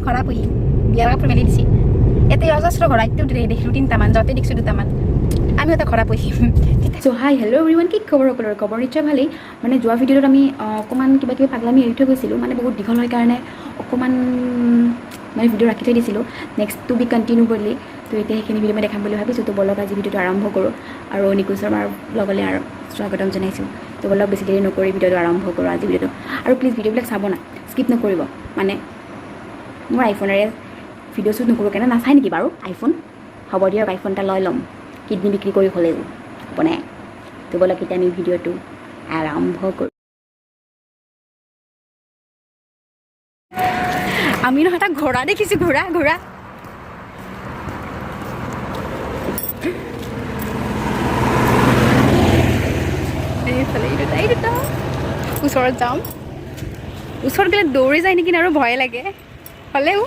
ঘৰা পুহি বিয়াৰ কাপোৰ মেলি দিছে এতে অজস্ৰ ঘৰা একটু দেখিলোঁ 3টামান যতে দেখিছোঁ 2টামান আমি এটা ঘৰা পুহিম চ' হাই হেল্ল' এভৰিৱান কি খবৰ সকলোৰে খবৰ নিশ্চয় ভালেই মানে যোৱা ভিডিঅ'টোত আমি অকণমান কিবা কিবি পাগলামি এৰি থৈ গৈছিলোঁ মানে বহুত দীঘল হয় কাৰণে অকণমান মানে ভিডিঅ' ৰাখি থৈ দিছিলোঁ নেক্সট টু বি কণ্টিনিউ কৰিলি তো এতিয়া সেইখিনি ভিডিঅ' মই দেখাম বুলি ভাবিছোঁ তো বলক আজি ভিডিঅ'টো আৰম্ভ কৰোঁ আৰু নিকু শৰ্মাৰ ব্লগলৈ আৰু স্বাগতম জনাইছোঁ তো বলক বেছি দেৰি নকৰি ভিডিঅ'টো আৰম্ভ কৰোঁ আজি ভিডিঅ'টো আৰু প্লিজ ভিডিঅ'বিলাক চাব না স্কিপ নকৰিব মানে মোৰ আইফোনেৰে ভিডিঅ' শ্বুট নকৰোঁ কেনে নাচায় নেকি বাৰু আইফোন হ'ব দিয়ক আইফোন এটা লৈ ল'ম কিডনি বিক্ৰী কৰি হ'লেও বনাই তো বলক এতিয়া আমি ভিডিঅ'টো আৰম্ভ কৰোঁ আমি নহয় এটা ঘোঁৰা দেখিছোঁ ঘোঁৰা ঘোঁৰা এইফালে এই দুটা ওচৰত যাম ওচৰত গ'লে দৌৰি যায় নেকি আৰু ভয় লাগে হ'লেও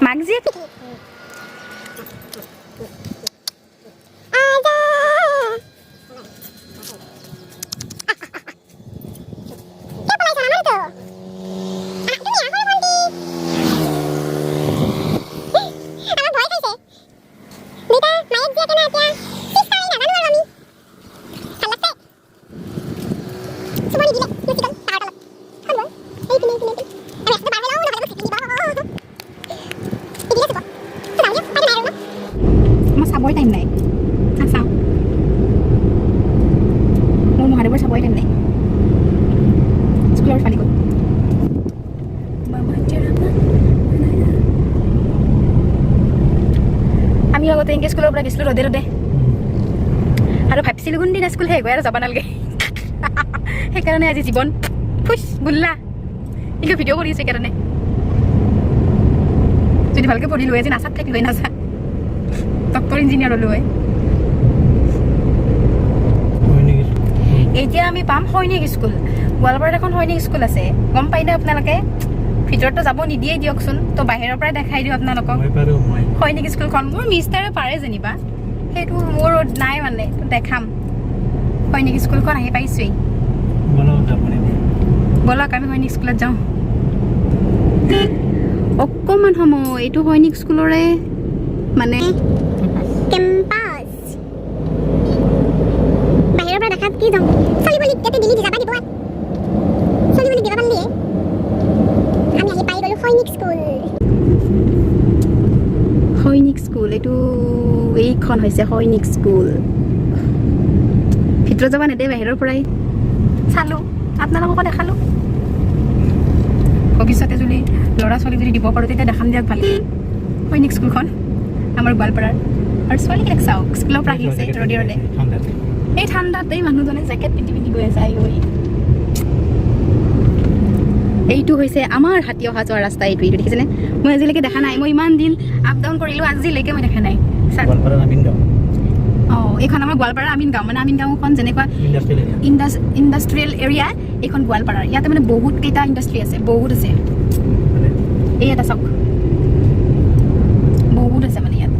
মাক যিয়ে চাবই টাইম নাই চাওঁ মোৰ মহাদেৱৰ চাবই টাইম নাই স্কুলৰ ফালি গ'ল আমি আগতে এনেকৈ স্কুলৰ পৰা গৈছিলোঁ ৰ'দে ৰ'দে আৰু ভাবিছিলোঁ কোনদিনা স্কুল শেষ হয় আৰু যাব নালাগে সেইকাৰণে আজি জীৱন ফুচ বুল্লা এনেকৈ ভিডিঅ' কৰি আছে সেইকাৰণে যদি ভালকৈ পঢ়িলোঁ আজি নাচাত থাকিলোঁ নাচা ডক্টৰ ইঞ্জিনিয়াৰ হ'লোঁ হয় এতিয়া আমি পাম সৈনিক স্কুল গোৱালপাৰাত এখন সৈনিক স্কুল আছে গম পাই নে আপোনালোকে ভিতৰতো যাব নিদিয়ে দিয়কচোন তো বাহিৰৰ পৰাই দেখাই দিওঁ আপোনালোকক সৈনিক স্কুলখন মোৰ মিষ্টাৰে পাৰে যেনিবা সেইটো মোৰ নাই মানে দেখাম সৈনিক স্কুলখন আহি পাইছোৱেই বলক আমি সৈনিক স্কুলত যাওঁ অকণমান সময় এইটো সৈনিক স্কুলৰে মানে কেম্পাছ বাহিৰৰ পৰা দেখাত কি যাওঁ চলিবলি ইয়াতে দিলি যাবা দিব চলিবলি দিব পাৰিলে আমি আহি পাই গ'লোঁ সৈনিক স্কুল এইটো এইখন হৈছে সৈনিক স্কুল ভিতৰত যাব নেদে বাহিৰৰ পৰাই চালোঁ আপোনালোককো দেখালোঁ ভৱিষ্যতে যদি ল'ৰা ছোৱালী যদি দিব পাৰোঁ তেতিয়া দেখাম দিয়ক ভালকৈ সৈনিক স্কুলখন আমাৰ গোৱালপাৰাৰ আৰু ছোৱালীবিলাক চাওক স্কুলৰ পৰা আহিছে ৰ'দে ৰ'দে এই ঠাণ্ডাত এই মানুহজনে জেকেট পিন্ধি পিন্ধি গৈ আছে এইটো হৈছে আমাৰ হাতী অহা যোৱা ৰাস্তা এইটো দেখিছেনে মই আজিলৈকে দেখা নাই মই ইমান দিন আপ ডাউন কৰিলোঁ আজিলৈকে মই দেখা নাই অঁ এইখন আমাৰ গোৱালপাৰা আমিন গাঁও মানে আমিন গাঁওখন যেনেকুৱা ইণ্ডাষ্ট্ৰিয়েল এৰিয়া এইখন গোৱালপাৰাৰ ইয়াতে মানে বহুত কেইটা ইণ্ডাষ্ট্ৰি আছে বহুত আছে এই এটা চাওক বহুত আছে মানে ইয়াত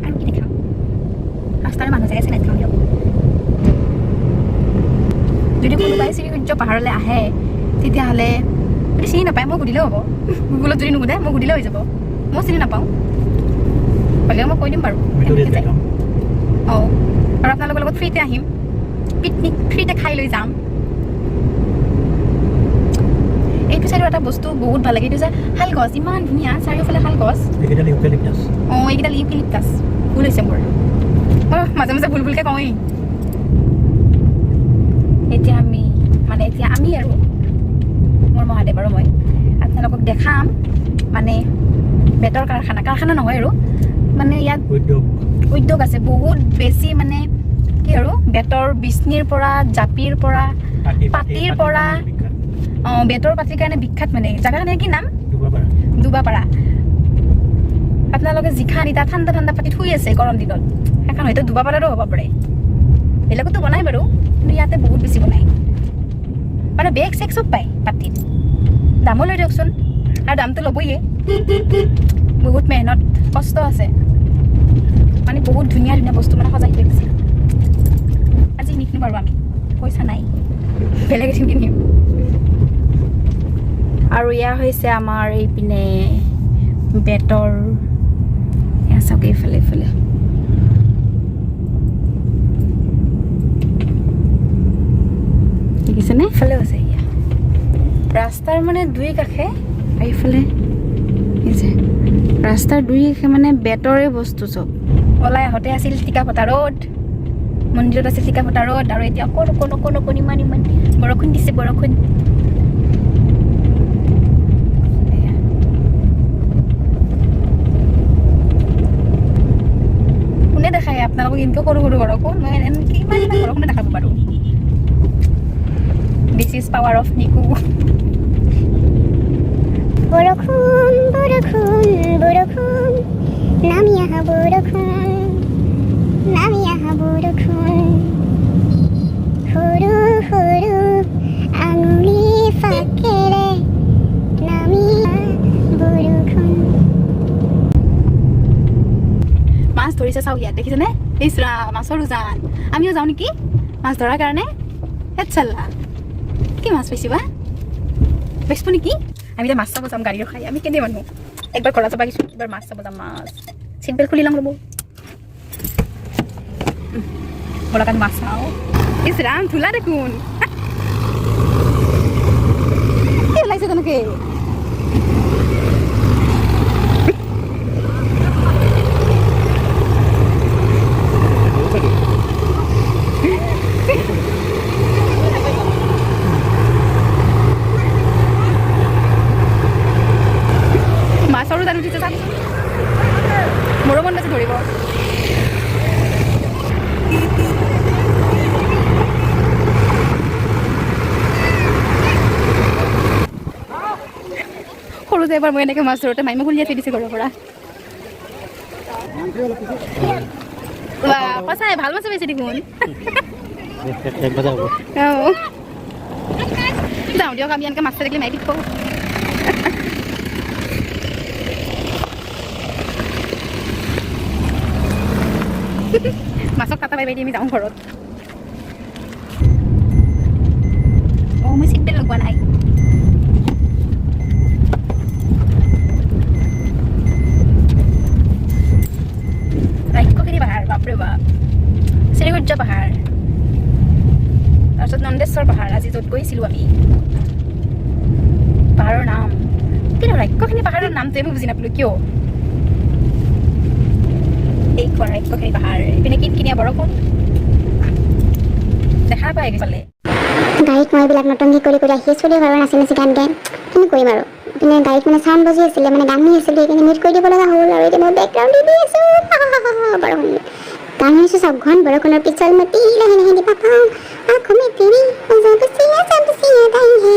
আৰু কি দেখাম ৰাস্তাৰ মানুহ চাগে চিনাই দেখাম দিয়ক যদি কোনোবাই শ্ৰীসূৰ্য পাহাৰলৈ আহে তেতিয়াহ'লে যদি চিনি নাপায় মই সুধিলেও হ'ব গুগলত যদি নুসুধে মই সুধিলেও হৈ যাব মই চিনি নাপাওঁ হ'লেও মই কৈ দিম বাৰু অঁ আৰু আপোনালোকৰ লগত ফ্ৰীতে আহিম পিকনিক ফ্ৰীতে খাই লৈ যাম এইটো চাইডৰ এটা বস্তু বহুত ভাল লাগে এইটো যে শাল গছ ইমান ধুনীয়া চাৰিওফালে শাল গছ অঁ এইকেইডাল ইউকেলিপ্টাছ ভুল হৈছে মোৰ মাজে মাজে ভুল ভুলকৈ কওঁৱেই এতিয়া আমি আৰু মোৰ মহাদেৱ আৰু মই আপোনালোকক দেখাম মানে বেতৰ কাৰখানা নহয় আৰু মানে ইয়াত উদ্যোগ আছে বহুত বেছি মানে কি আৰু বেতৰ বিচনিৰ পৰা জাপিৰ পৰা পাতিৰ পৰা অঁ বেতৰ পাতিৰ কাৰণে বিখ্যাত মানে জেগাখনৰ কি নাম দুবাপাৰা আপোনালোকে জিখা আনি তাত ঠাণ্ডা ঠাণ্ডা পাতিত শুই আছে গৰম দিনত সেইখন হয়তো দুবাপাৰাৰো হ'ব পাৰে বেলেগতো বনাই বাৰু কিন্তু ইয়াতে বহুত বেছি বনায় মানে বেগ চেগ চব পায় পাতিত দামো লৈ দিয়কচোন আৰু দামটো ল'বয়ে বহুত মেহনত কষ্ট আছে মানে বহুত ধুনীয়া ধুনীয়া বস্তু মানে সজাই থৈ দিছে আজি নিকিনো বাৰু আমি পইচা নাই বেলেগ এদিন কিনিম আৰু এয়া হৈছে আমাৰ এইপিনে বেটৰ এয়া চাওক এইফালে এইফালে দেখিছেনে এইফালে আছে এয়া ৰাস্তাৰ মানে দুই কাষে এইফালে ৰাস্তাৰ দুই কাষে মানে বেটৰে বস্তু চব ওলাই আহোঁতে আছিল টিকাফটা ৰোড মন্দিৰত আছিল টিকাফটা ৰোড আৰু এতিয়া অকণ ইমান বৰষুণ দিছে বৰষুণ কোনে দেখায় আপোনালোকক কিন্তু সৰু বৰষুণ মই এনেকৈ ইমান বৰষুণে দেখাব পাৰোঁ this is power of Nico বৰষুণ বৰষুণ বৰষুণ নামি আহা বৰষুণ নামি আহা বৰষুণ সৰু সৰু আঙুলি ফাকেৰে নামি আহা বৰষুণ মাছ ধৰিছে চাওক ইয়াত দেখিছেনে ইছৰা মাছৰ উজান আমিও যাওঁ নেকি মাছ ধৰাৰ কাৰণে হেত চাল্লা কি মাছ পাইছি বা বেচব নেকি আমি এতিয়া মাছ চাব যাম গাড়ী ৰখাই আমি কেনে মানুহ একবাৰ ঘৰত যাব গৈছোঁ এবাৰ মাছ চাব যাম মাছ চিট বেল্ট খুলি লওঁ ৰ'ব ঘৰৰ কাৰণে মাছ চাওঁ ইছ ৰাম ধূলা দেখোন কি ওলাইছে তেনেকৈ মাছৰো জান উঠিছে চাওক মোৰো মন গৈছে ধৰিব সৰুতে এবাৰ মই এনেকৈ মাছ ধৰোঁতে মাইমে খুলিয়াই থৈ দিছে ঘৰৰ পৰা সঁচাই ভাল মাছে পাইছে দেখোন যাওঁ দিয়ক আমি এনেকৈ মাছ থাকিলে মাৰি দিব মাছক কাটা বাই বাই দি আমি যাওঁ ঘৰত অঁ মই চিট বেল্ট লগোৱা নাই ৰাক্ষসিনী পাহাৰ বাপৰে বাপ শ্ৰীসূৰ্য পাহাৰ তাৰপিছত নন্দেশ্বৰ পাহাৰ আজি য'ত গৈছিলোঁ আমি পাহাৰৰ নাম কিন্তু ৰাক্ষসিনী পাহাৰৰ নামটোৱে মই বুজি নাপালোঁ কিয় এই খোৱা ৰাক্ষসিনী পাহাৰ এইপিনে কিনকিনীয়া বৰষুণ দেখা পাই পালে গাড়ীত মই এইবিলাক নতুনকৈ কৰি আহি চলি বাৰু নাচি গান গাই কিনো কৰিম আৰু ইপিনে গাড়ীত মানে চাউণ্ড বাজি আছিলে মানে গান শুনি আছিলোঁ সেইকাৰণে মিউট কৰি দিব লগা হ'ল আৰু এতিয়া মই বেকগ্ৰাউণ্ড দি আছোঁ বৰষুণ গান শুনিছোঁ চব ঘন বৰষুণৰ পিছল মতি লাহে লাহে দিবা পাওঁ আঁখো মে তেৰি জবচিয়া গাই হে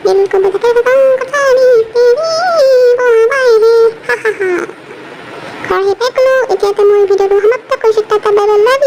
দিল কো বজাকে बताऊं কথানি তেৰি বাই হে ঘৰ হে পেকলো এতিয়াতে মই ভিডিঅ'টো সমাপ্ত কৰিছোঁ টাটা বাই বাই